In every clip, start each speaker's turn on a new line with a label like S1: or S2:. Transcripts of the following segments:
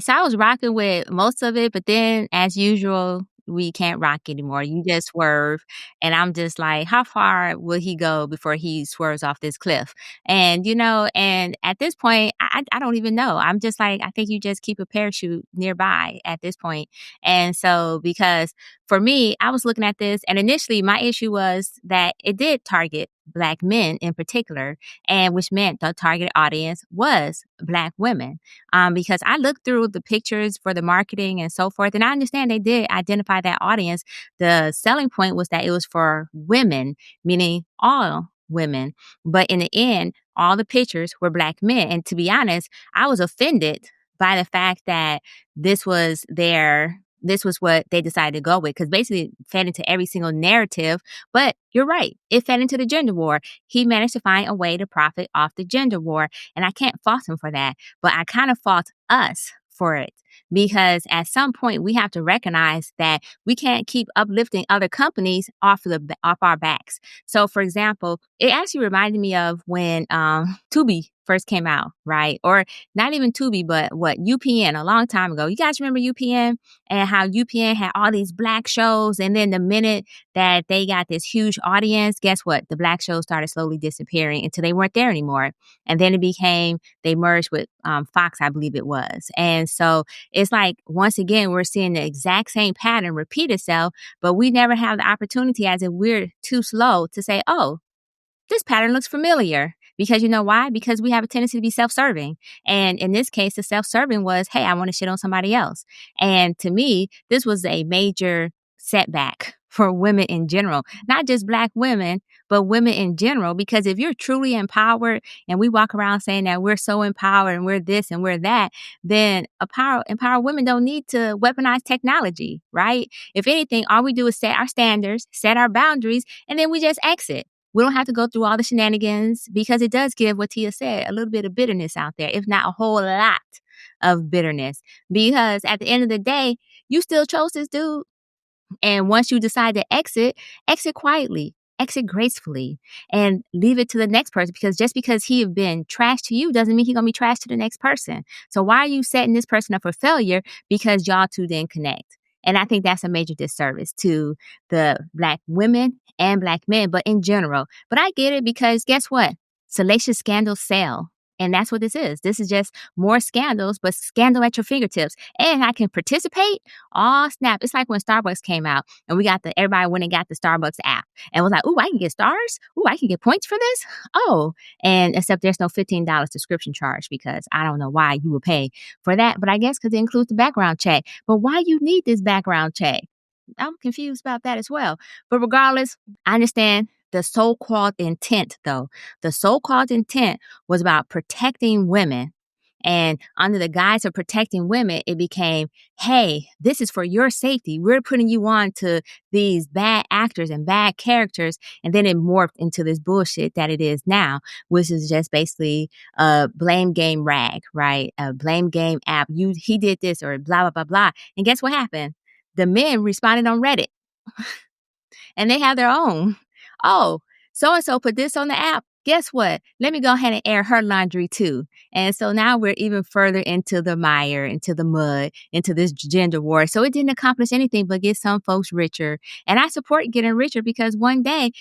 S1: So I was rocking with most of it, but then as usual, we can't rock anymore. You just swerve. And I'm just like, how far will he go before he swerves off this cliff? And at this point, I don't even know. I'm just like, I think you just keep a parachute nearby at this point. And so, because for me, I was looking at this, and initially my issue was that it did target Black men in particular, and which meant the target audience was Black women, because I looked through the pictures for the marketing and so forth, and I understand they did identify that audience. The selling point was that it was for women, meaning all women. But in the end, all the pictures were Black men. And to be honest, I was offended by the fact that this was what they decided to go with, because basically it fed into every single narrative. But you're right, it fed into the gender war. He managed to find a way to profit off the gender war, and I can't fault him for that. But I kind of fault us for it, because at some point we have to recognize that we can't keep uplifting other companies off our backs. So, for example, it actually reminded me of when Tubi first came out, right? Or not even Tubi, but what, UPN, a long time ago. You guys remember UPN, and how UPN had all these Black shows, and then the minute that they got this huge audience, guess what? The Black shows started slowly disappearing until they weren't there anymore. And then they merged with Fox, I believe it was. And so it's like, once again, we're seeing the exact same pattern repeat itself, but we never have the opportunity, as if we're too slow to say, oh, this pattern looks familiar. Because you know why? Because we have a tendency to be self-serving. And in this case, the self-serving was, hey, I want to shit on somebody else. And to me, this was a major setback for women in general, not just Black women, but women in general. Because if you're truly empowered, and we walk around saying that we're so empowered and we're this and we're that, then empowered women don't need to weaponize technology, right? If anything, all we do is set our standards, set our boundaries, and then we just exit. We don't have to go through all the shenanigans, because it does give, what Tia said, a little bit of bitterness out there, if not a whole lot of bitterness. Because at the end of the day, you still chose this dude. And once you decide to exit, exit quietly, exit gracefully, and leave it to the next person. Because just because he have been trash to you doesn't mean he's going to be trash to the next person. So why are you setting this person up for failure because y'all two didn't connect? And I think that's a major disservice to the Black women and Black men, but in general. But I get it, because guess what? Salacious scandals sell. And that's what this is. This is just more scandals, but scandal at your fingertips. And I can participate. Oh, snap. It's like when Starbucks came out, and everybody went and got the Starbucks app and was like, ooh, I can get stars. Ooh, I can get points for this. Oh, and except there's no $15 subscription charge, because I don't know why you would pay for that. But I guess because it includes the background check. But why you need this background check? I'm confused about that as well. But regardless, I understand the so-called intent, though. The so-called intent was about protecting women. And under the guise of protecting women, it became, hey, this is for your safety. We're putting you on to these bad actors and bad characters. And then it morphed into this bullshit that it is now, which is just basically a blame game rag, right? A blame game app. He did this, or blah, blah, blah, blah. And guess what happened? The men responded on Reddit, and they have their own. Oh, so-and-so put this on the app. Guess what? Let me go ahead and air her laundry too. And so now we're even further into the mire, into the mud, into this gender war. So it didn't accomplish anything but get some folks richer. And I support getting richer, because one day,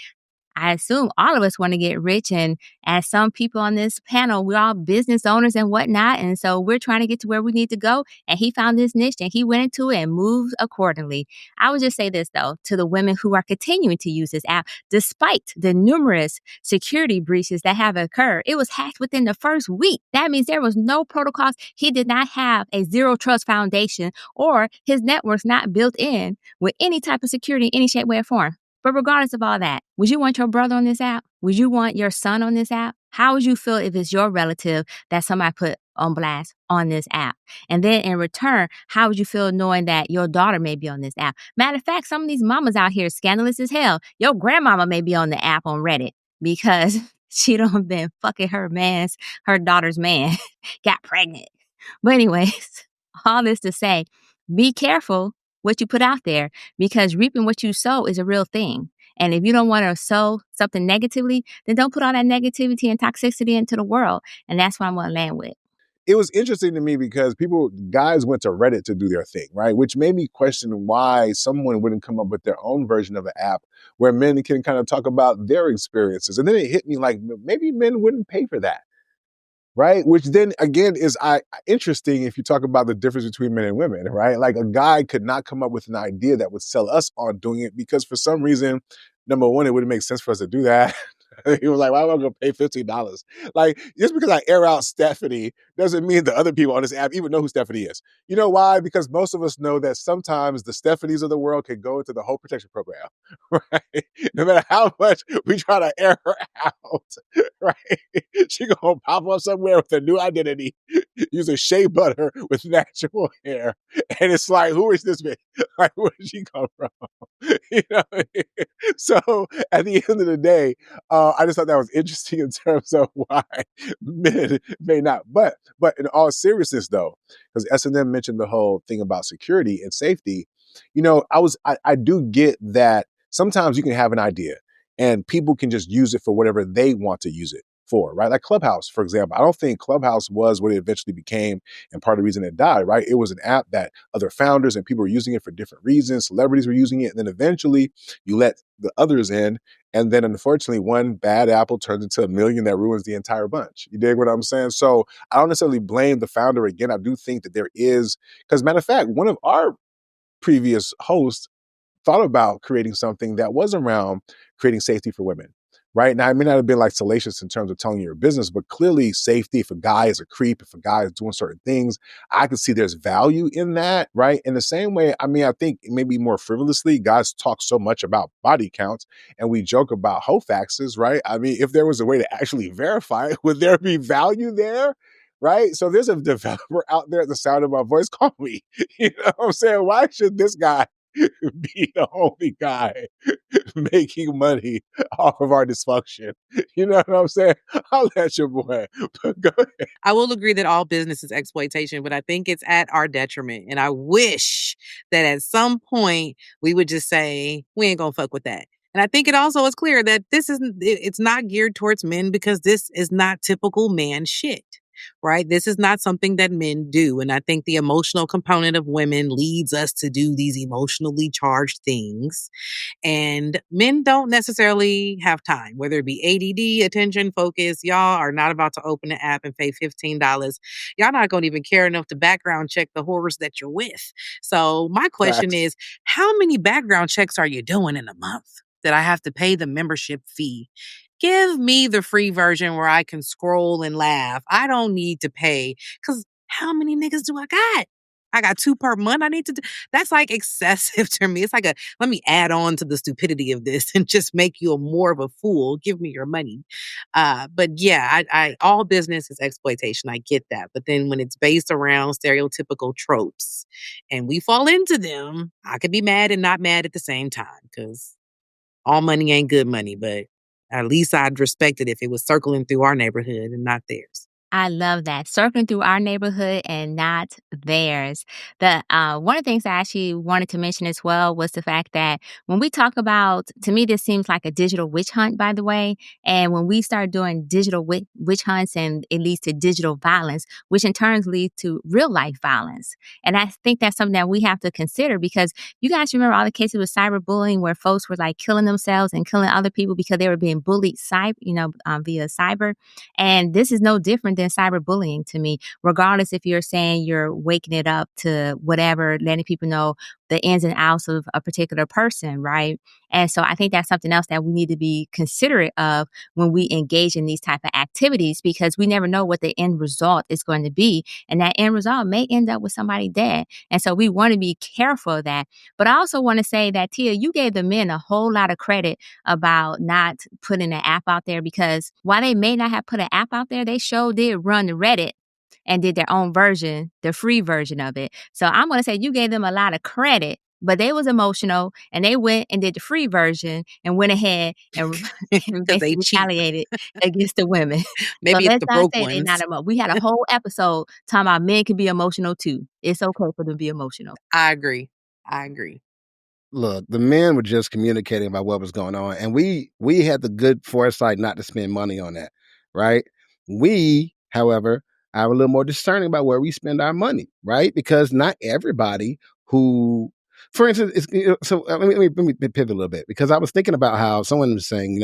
S1: I assume all of us want to get rich. And as some people on this panel, we're all business owners and whatnot. And so we're trying to get to where we need to go. And he found this niche, and he went into it and moved accordingly. I would just say this, though, to the women who are continuing to use this app, despite the numerous security breaches that have occurred. It was hacked within the first week. That means there was no protocols. He did not have a zero trust foundation, or his network's not built in with any type of security in any shape, way, or form. But regardless of all that, would you want your brother on this app? Would you want your son on this app? How would you feel if it's your relative that somebody put on blast on this app? And then in return, how would you feel knowing that your daughter may be on this app? Matter of fact, some of these mamas out here scandalous as hell. Your grandmama may be on the app on Reddit, because she done been fucking her daughter's man, got pregnant. But anyways, all this to say, be careful what you put out there, because reaping what you sow is a real thing. And if you don't want to sow something negatively, then don't put all that negativity and toxicity into the world. And that's what I'm going to land with.
S2: it was interesting to me because guys went to Reddit to do their thing, right? Which made me question why someone wouldn't come up with their own version of an app where men can kind of talk about their experiences. And then it hit me like maybe men wouldn't pay for that, right? Which then again is interesting if you talk about the difference between men and women, right? Like a guy could not come up with an idea that would sell us on doing it because for some reason, number one, it wouldn't make sense for us to do that. He was like, why am I going to pay $15? Like, just because I air out Stephanie doesn't mean the other people on this app even know who Stephanie is. You know why? Because most of us know that sometimes the Stephanies of the world can go into the whole protection program, right? No matter how much we try to air her out, right? She gonna pop up somewhere with a new identity, using shea butter with natural hair. And it's like, who is this bitch? Like, where did she come from? You know? So at the end of the day, I just thought that was interesting in terms of why men may not. But in all seriousness, though, because S&M mentioned the whole thing about security and safety, I do get that sometimes you can have an idea and people can just use it for whatever they want to use it for, right? Like Clubhouse, for example. I don't think Clubhouse was what it eventually became and part of the reason it died, right? It was an app that other founders and people were using it for different reasons. Celebrities were using it. And then eventually you let the others in. And then unfortunately, one bad apple turns into a million that ruins the entire bunch. You dig what I'm saying? So I don't necessarily blame the founder. Again, I do think that there is, because matter of fact, one of our previous hosts thought about creating something that was around creating safety for women. Right now, it may not have been like salacious in terms of telling your business, but clearly safety. If a guy is a creep, if a guy is doing certain things, I can see there's value in that. Right. In the same way, I mean, I think maybe more frivolously, guys talk so much about body counts and we joke about hofaxes. Right. I mean, if there was a way to actually verify it, would there be value there? Right. So there's a developer out there at the sound of my voice. Call me. You know what I'm saying? Why should this guy be the only guy making money off of our dysfunction? You know what I'm saying? I'll let your boy. But go ahead.
S3: I will agree that all business is exploitation, but I think it's at our detriment. And I wish that at some point we would just say, we ain't gonna fuck with that. And I think it also is clear that it's not geared towards men because this is not typical man shit, right? This is not something that men do. And I think the emotional component of women leads us to do these emotionally charged things. And men don't necessarily have time, whether it be ADD, attention, focus. Y'all are not about to open an app and pay $15. Y'all not going to even care enough to background check the whores that you're with. So my question
S2: Facts.
S3: is, how many background checks are you doing in a month that I have to pay the membership fee? Give me the free version where I can scroll and laugh. I don't need to pay because how many niggas do I got? I got 2 per month. I need to. That's like excessive to me. It's like let me add on to the stupidity of this and just make you more of a fool. Give me your money. But yeah, I all business is exploitation. I get that. But then when it's based around stereotypical tropes and we fall into them, I could be mad and not mad at the same time because all money ain't good money, but at least I'd respect it if it was circling through our neighborhood and not theirs.
S1: I love that. Circling through our neighborhood and not theirs. One of the things I actually wanted to mention as well was the fact that when we talk about, to me, this seems like a digital witch hunt, by the way. And when we start doing digital witch hunts, and it leads to digital violence, which in turn leads to real life violence. And I think that's something that we have to consider because you guys remember all the cases with cyberbullying where folks were like killing themselves and killing other people because they were being bullied via cyber. And this is no different than cyberbullying to me, regardless if you're saying you're waking it up to whatever, letting people know the ins and outs of a particular person, right? And so I think that's something else that we need to be considerate of when we engage in these type of activities because we never know what the end result is going to be. And that end result may end up with somebody dead. And so we want to be careful of that. But I also want to say that, Tia, you gave the men a whole lot of credit about not putting an app out there because while they may not have put an app out there, they sure did run the Reddit and did their own version, the free version of it. So I'm going to say you gave them a lot of credit, but they was emotional and they went and did the free version and went ahead and, and
S3: Because they
S1: basically
S3: cheap.
S1: retaliated against the women. So
S3: Maybe it's
S1: let's
S3: the
S1: not
S3: broke
S1: say they're not
S3: ones.
S1: emotional. We had a whole episode talking about men can be emotional too. It's okay for them to be emotional.
S3: I agree. I agree.
S4: Look, the men were just communicating about what was going on, and we had the good foresight not to spend money on that, right? We, however, I'm a little more discerning about where we spend our money, right? Because not everybody who, for instance, so let me pivot a little bit, because I was thinking about how someone was saying,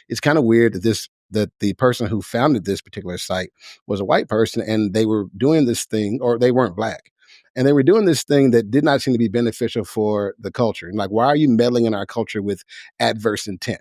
S4: it's kind of weird that the person who founded this particular site was a white person, and they were doing this thing, or they weren't black. And they were doing this thing that did not seem to be beneficial for the culture. And like, why are you meddling in our culture with adverse intent?